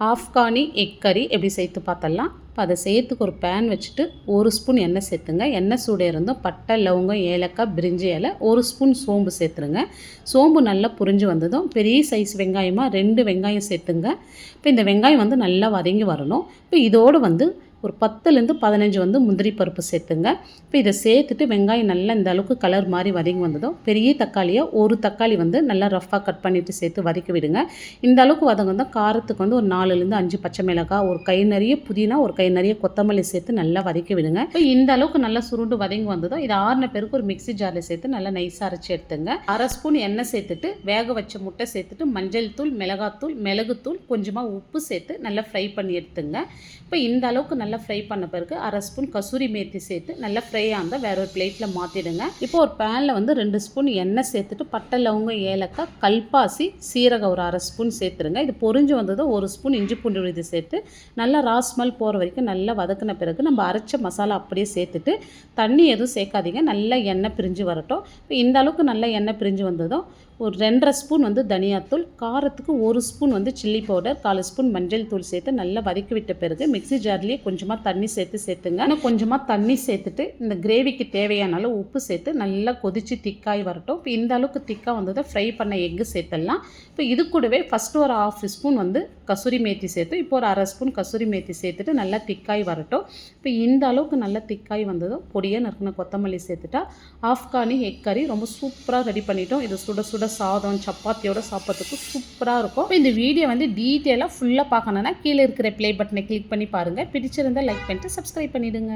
Afghani egg கறி எப்படி சேர்த்து பார்த்தலாம். இப்போ அதை செய்யறதுக்கு ஒரு பேன் வச்சுட்டு 1 ஸ்பூன் எண்ணெய் சேர்த்துங்க. எண்ணெய் சூடு இருந்தும் பட்டை, லவங்கம், ஏலக்காய், பிரிஞ்சி இலை, 1 ஸ்பூன் சோம்பு சேர்த்துருங்க. சோம்பு நல்லா புரிஞ்சு வந்ததும் பெரிய சைஸ் வெங்காயமாக 2 வெங்காயம் சேர்த்துங்க. இப்போ இந்த வெங்காயம் நல்லா வதங்கி வரணும். இப்போ இதோடு ஒரு 10லேருந்து 15 முந்திரி பருப்பு சேர்த்துங்க. இப்போ இதை சேர்த்துட்டு வெங்காயம் நல்லா இந்த அளவுக்கு கலர் மாதிரி வதங்கி வந்ததும் பெரிய தக்காளியாக 1 தக்காளி நல்லா ரஃப்பாக கட் பண்ணிவிட்டு சேர்த்து வதக்கி விடுங்க. இந்த அளவுக்கு வதங்கதான் காரத்துக்கு ஒரு 4லேருந்து 5 பச்சை மிளகாய், ஒரு கை நிறைய புதினா, ஒரு கை நிறைய கொத்தமல்லி சேர்த்து நல்லா வதக்கி விடுங்க. இப்போ இந்த அளவுக்கு நல்லா சுருண்டு வதங்கி வந்ததும் இதை ஆறின பிறகு ஒரு மிக்ஸி ஜாரில் சேர்த்து நல்லா நைஸாக அரைச்சி எடுத்துங்க. 1/2 ஸ்பூன் எண்ணெய் சேர்த்துட்டு வேக வச்ச முட்டை சேர்த்துட்டு மஞ்சள் தூள், மிளகாத்தூள், மிளகுத்தூள், கொஞ்சமாக உப்பு சேர்த்து நல்லா ஃப்ரை பண்ணி எடுத்துங்க. இப்போ இந்த அளவுக்கு நல்லா ஃப்ரை பண்ண பிறகு 1/2 ஸ்பூன் கசூரி மேத்தி சேர்த்து நல்லா ஃப்ரை ஆனதாக வேற ஒரு பிளேட்டில் மாற்றிடுங்க. இப்போ ஒரு பேனில் 2 ஸ்பூன் எண்ணெய் சேர்த்துட்டு பட்டை, லவங்கம், ஏலக்காய், கல்பாசி, சீரகம் ஒரு 1/2 ஸ்பூன் சேர்த்துருங்க. இது பொரிஞ்சு வந்ததும் 1 ஸ்பூன் இஞ்சி பூண்டு விழுது சேர்த்து நல்லா ராஸ்மல் போகிற வரைக்கும் நல்லா வதக்கின பிறகு நம்ம அரைச்ச மசாலா அப்படியே சேர்த்துட்டு தண்ணி எதுவும் சேர்க்காதீங்க. நல்லா எண்ணெய் பிரிஞ்சு வரட்டும். இப்போ இந்த அளவுக்கு நல்லா எண்ணெய் பிரிஞ்சு வந்ததும் ஒரு 2.5 ஸ்பூன் தனியாத்தூள், காரத்துக்கு 1 ஸ்பூன் சில்லி பவுடர், 1/4 ஸ்பூன் மஞ்சள் தூள் சேர்த்து நல்லா வதக்கி விட்ட பிறகு மிக்ஸி ஜார்லேயே கொஞ்சமாக தண்ணி சேர்த்துங்க. ஆனால் கொஞ்சமாக தண்ணி சேர்த்துட்டு இந்த கிரேவிக்கு தேவையான அளவு உப்பு சேர்த்து நல்லா கொதித்து திக்காய் வரட்டும். இப்போ இந்த அளவுக்கு திக்காக வந்ததை ஃப்ரை பண்ண எக்கு சேர்த்துடலாம். இப்போ இது கூடவே ஃபஸ்ட்டு ஒரு 1/2 ஸ்பூன் கசூரி மேத்தி சேர்த்து இப்போ ஒரு 1/2 ஸ்பூன் கசூரி மேத்தி சேர்த்துட்டு நல்லா திக்காய் வரட்டும். இப்போ இந்த அளவுக்கு நல்லா திக்காய் வந்ததும் பொடியாக நறுக்கின கொத்தமல்லி சேர்த்துட்டா ஆஃப்கானி எக் கறி ரொம்ப சூப்பராக ரெடி பண்ணிட்டோம். இது சுட சுட சாதம், சப்பாத்தியோட சாப்பிட்றதுக்கு சூப்பராக இருக்கும். இப்போ இந்த வீடியோ டீட்டெயிலாக ஃபுல்லாக பார்க்கணுன்னா கீழே இருக்கிற ப்ளே பட்டனை கிளிக் பண்ணி பாருங்கள். பிடிச்சிருந்தால் லைக் பண்ணிட்டு சப்ஸ்கிரைப் பண்ணிவிடுங்க.